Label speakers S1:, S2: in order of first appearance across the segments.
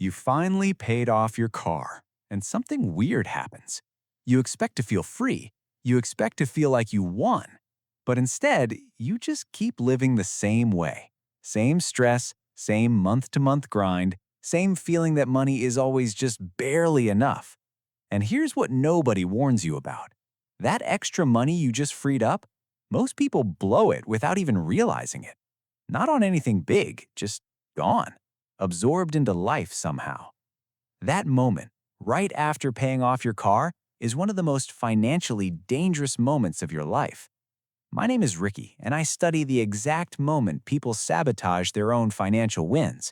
S1: You finally paid off your car, and something weird happens. You expect to feel free. You expect to feel like you won. But instead, you just keep living the same way. Same stress, same month-to-month grind, same feeling that money is always just barely enough. And here's what nobody warns you about. That extra money you just freed up, most people blow it without even realizing it. Not on anything big, just gone, absorbed into life somehow. That moment, right after paying off your car, is one of the most financially dangerous moments of your life. My name is Ricky, and I study the exact moment people sabotage their own financial wins.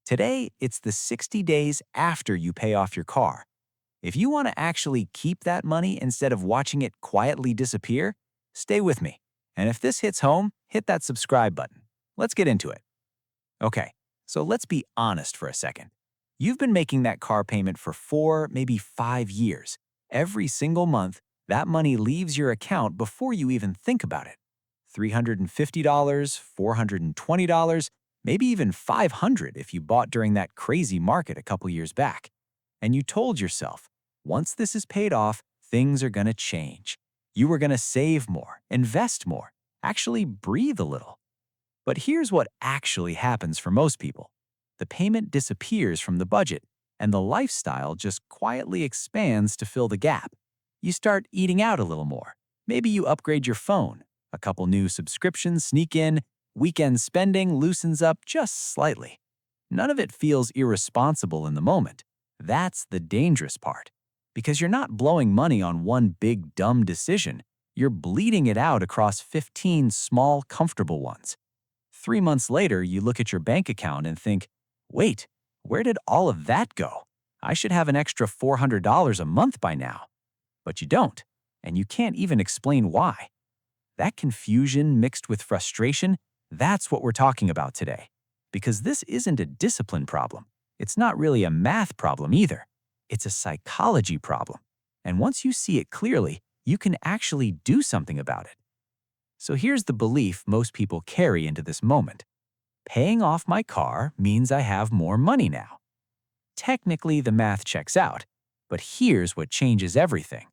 S1: Today, it's the 60 days after you pay off your car. If you want to actually keep that money instead of watching it quietly disappear, stay with me. And if this hits home, hit that subscribe button. Let's get into it. Okay, so let's be honest for a second. You've been making that car payment for 4, maybe 5 years. Every single month, that money leaves your account before you even think about it. $350, $420, maybe even $500 if you bought during that crazy market a couple years back. And you told yourself, once this is paid off, things are going to change. You were going to save more, invest more, actually breathe a little. But here's what actually happens for most people. The payment disappears from the budget, and the lifestyle just quietly expands to fill the gap. You start eating out a little more. Maybe you upgrade your phone. A couple new subscriptions sneak in. Weekend spending loosens up just slightly. None of it feels irresponsible in the moment. That's the dangerous part. Because you're not blowing money on one big dumb decision. You're bleeding it out across 15 small, comfortable ones. 3 months later, you look at your bank account and think, wait, where did all of that go? I should have an extra $400 a month by now. But you don't, and you can't even explain why. That confusion mixed with frustration, that's what we're talking about today. Because this isn't a discipline problem. It's not really a math problem either. It's a psychology problem. And once you see it clearly, you can actually do something about it. So here's the belief most people carry into this moment. Paying off my car means I have more money now. Technically, the math checks out, but here's what changes everything.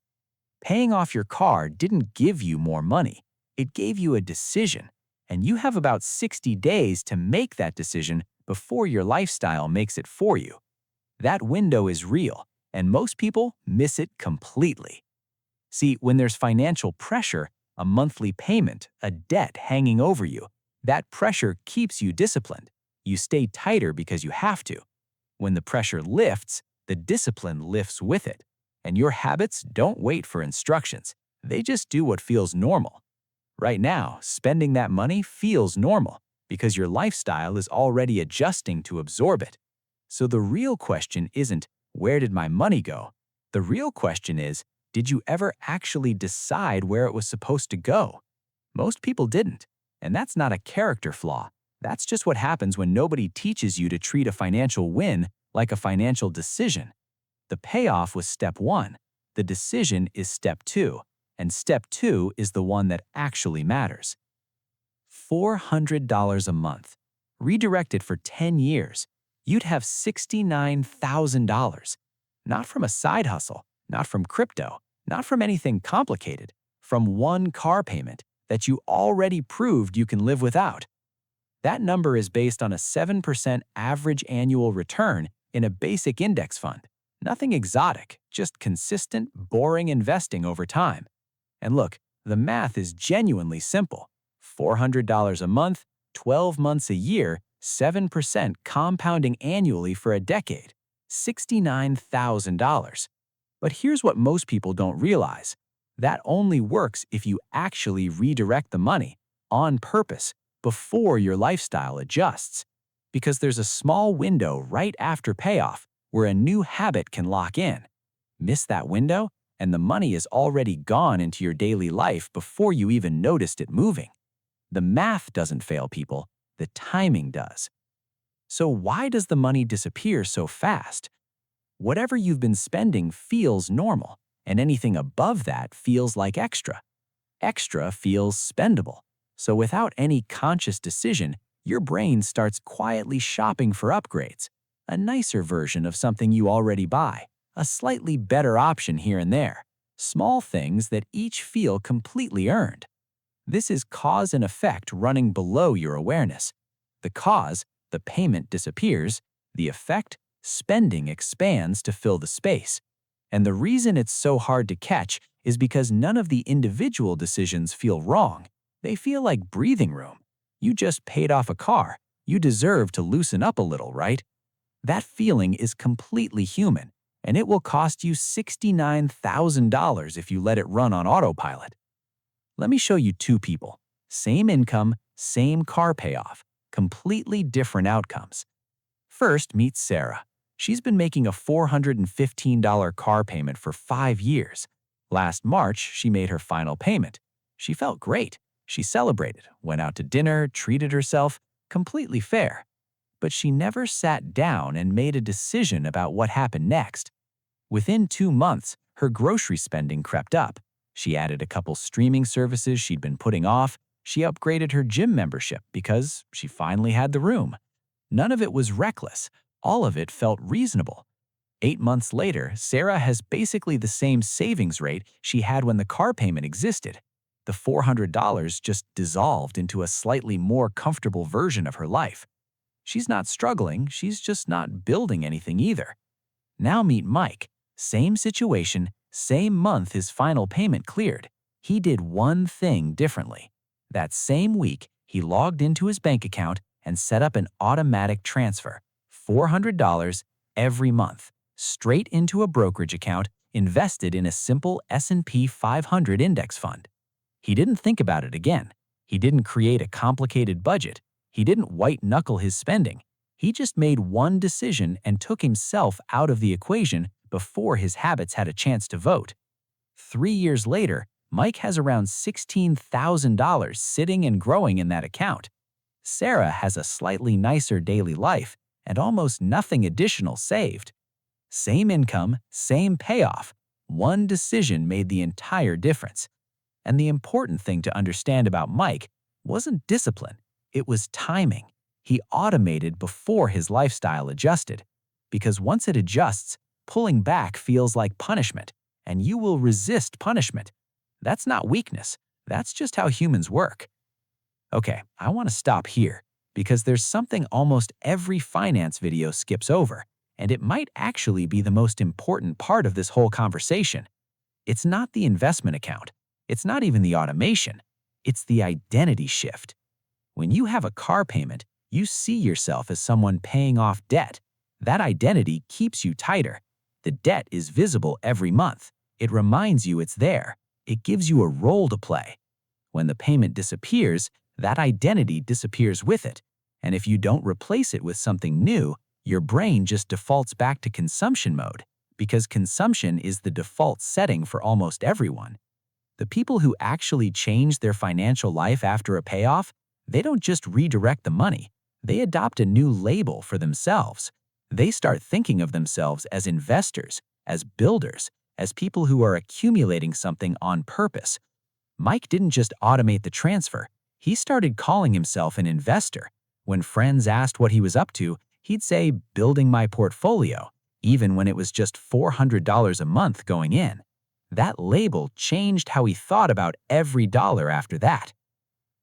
S1: Paying off your car didn't give you more money. It gave you a decision, and you have about 60 days to make that decision before your lifestyle makes it for you. That window is real, and most people miss it completely. See, when there's financial pressure, a monthly payment, a debt hanging over you, that pressure keeps you disciplined. You stay tighter because you have to. When the pressure lifts, the discipline lifts with it. And your habits don't wait for instructions. They just do what feels normal. Right now, spending that money feels normal because your lifestyle is already adjusting to absorb it. So the real question isn't, where did my money go? The real question is, did you ever actually decide where it was supposed to go? Most people didn't. And that's not a character flaw. That's just what happens when nobody teaches you to treat a financial win like a financial decision. The payoff was step 1. The decision is step 2. And step 2 is the one that actually matters. $400 a month. Redirect it for 10 years. You'd have $69,000. Not from a side hustle, not from crypto, not from anything complicated, from one car payment that you already proved you can live without. That number is based on a 7% average annual return in a basic index fund. Nothing exotic, just consistent, boring investing over time. And look, the math is genuinely simple. $400 a month, 12 months a year, 7% compounding annually for a decade. $69,000. But here's what most people don't realize. That only works if you actually redirect the money on purpose before your lifestyle adjusts. Because there's a small window right after payoff where a new habit can lock in. Miss that window, and the money is already gone into your daily life before you even noticed it moving. The math doesn't fail people, the timing does. So why does the money disappear so fast? Whatever you've been spending feels normal, and anything above that feels like extra. Extra feels spendable. So without any conscious decision, your brain starts quietly shopping for upgrades. A nicer version of something you already buy, a slightly better option here and there. Small things that each feel completely earned. This is cause and effect running below your awareness. The cause, the payment disappears. The effect, spending expands to fill the space. And the reason it's so hard to catch is because none of the individual decisions feel wrong. They feel like breathing room. You just paid off a car. You deserve to loosen up a little, right? That feeling is completely human, and it will cost you $69,000 if you let it run on autopilot. Let me show you two people. Same income, same car payoff, completely different outcomes. First, meet Sarah. She's been making a $415 car payment for 5 years. Last March, she made her final payment. She felt great. She celebrated, went out to dinner, treated herself, completely fair. But she never sat down and made a decision about what happened next. Within 2 months, her grocery spending crept up. She added a couple streaming services she'd been putting off. She upgraded her gym membership because she finally had the room. None of it was reckless. All of it felt reasonable. 8 months later, Sarah has basically the same savings rate she had when the car payment existed. The $400 just dissolved into a slightly more comfortable version of her life. She's not struggling, she's just not building anything either. Now meet Mike. Same situation, same month his final payment cleared. He did one thing differently. That same week, he logged into his bank account and set up an automatic transfer, $400 every month, straight into a brokerage account invested in a simple S&P 500 index fund. He didn't think about it again. He didn't create a complicated budget. He didn't white-knuckle his spending. He just made one decision and took himself out of the equation before his habits had a chance to vote. 3 years later, Mike has around $16,000 sitting and growing in that account. Sarah has a slightly nicer daily life and almost nothing additional saved. Same income, same payoff. One decision made the entire difference. And the important thing to understand about Mike wasn't discipline, it was timing. He automated before his lifestyle adjusted. Because once it adjusts, pulling back feels like punishment, and you will resist punishment. That's not weakness, that's just how humans work. Okay, I want to stop here, because there's something almost every finance video skips over, and it might actually be the most important part of this whole conversation. It's not the investment account. It's not even the automation. It's the identity shift. When you have a car payment, you see yourself as someone paying off debt. That identity keeps you tighter. The debt is visible every month. It reminds you it's there. It gives you a role to play. When the payment disappears, that identity disappears with it. And if you don't replace it with something new, your brain just defaults back to consumption mode, because consumption is the default setting for almost everyone. The people who actually change their financial life after a payoff, they don't just redirect the money. They adopt a new label for themselves. They start thinking of themselves as investors, as builders, as people who are accumulating something on purpose. Mike didn't just automate the transfer. He started calling himself an investor. When friends asked what he was up to, he'd say, "Building my portfolio," even when it was just $400 a month going in. That label changed how he thought about every dollar after that.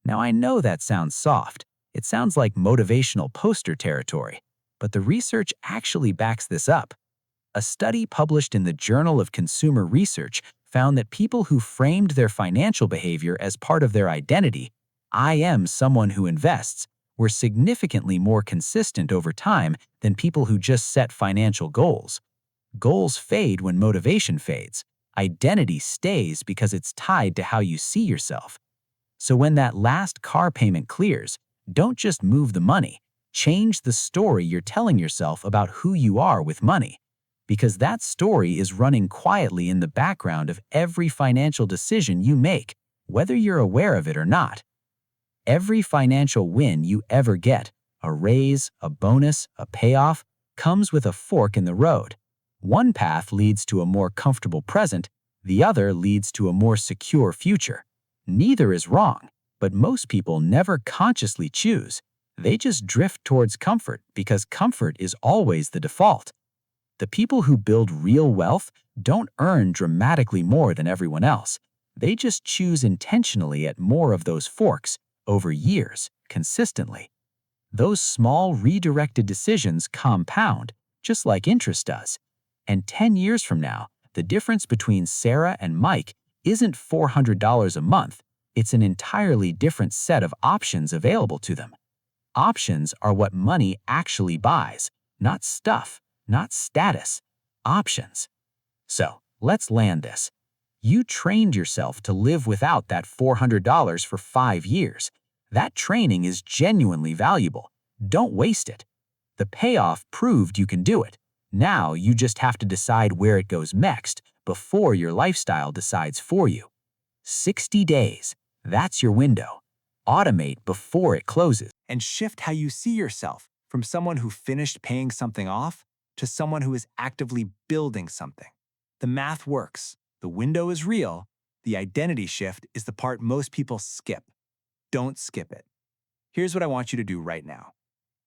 S1: Now, I know that sounds soft. It sounds like motivational poster territory, but the research actually backs this up. A study published in the Journal of Consumer Research found that people who framed their financial behavior as part of their identity, "I am someone who invests," were significantly more consistent over time than people who just set financial goals. Goals fade when motivation fades. Identity stays because it's tied to how you see yourself. So when that last car payment clears, don't just move the money. Change the story you're telling yourself about who you are with money. Because that story is running quietly in the background of every financial decision you make, whether you're aware of it or not. Every financial win you ever get, a raise, a bonus, a payoff, comes with a fork in the road. One path leads to a more comfortable present, the other leads to a more secure future. Neither is wrong, but most people never consciously choose.
S2: They just drift towards comfort because comfort is always the default. The people who build real wealth don't earn dramatically more than everyone else. They just choose intentionally at more of those forks over years, consistently. Those small redirected decisions compound, just like interest does. And 10 years from now, the difference between Sarah and Mike isn't $400 a month. It's an entirely different set of options available to them. Options are what money actually buys, not stuff, not status. Options. So, let's land this. You trained yourself to live without that $400 for 5 years. That training is genuinely valuable. Don't waste it. The payoff proved you can do it. Now you just have to decide where it goes next before your lifestyle decides for you. 60 days. That's your window. Automate before it closes.
S1: And shift how you see yourself from someone who finished paying something off to someone who is actively building something. The math works. The window is real. The identity shift is the part most people skip. Don't skip it. Here's what I want you to do right now.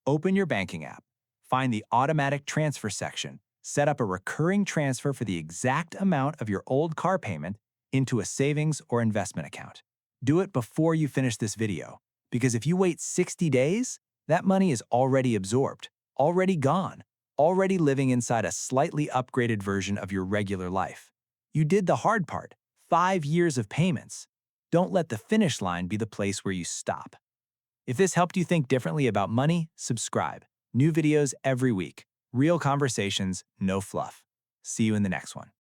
S1: Open your banking app. Find the automatic transfer section. Set up a recurring transfer for the exact amount of your old car payment into a savings or investment account. Do it before you finish this video, because if you wait 60 days, that money is already absorbed, already gone, already living inside a slightly upgraded version of your regular life. You did the hard part, 5 years of payments. Don't let the finish line be the place where you stop. If this helped you think differently about money, subscribe. New videos every week. Real conversations, no fluff. See you in the next one.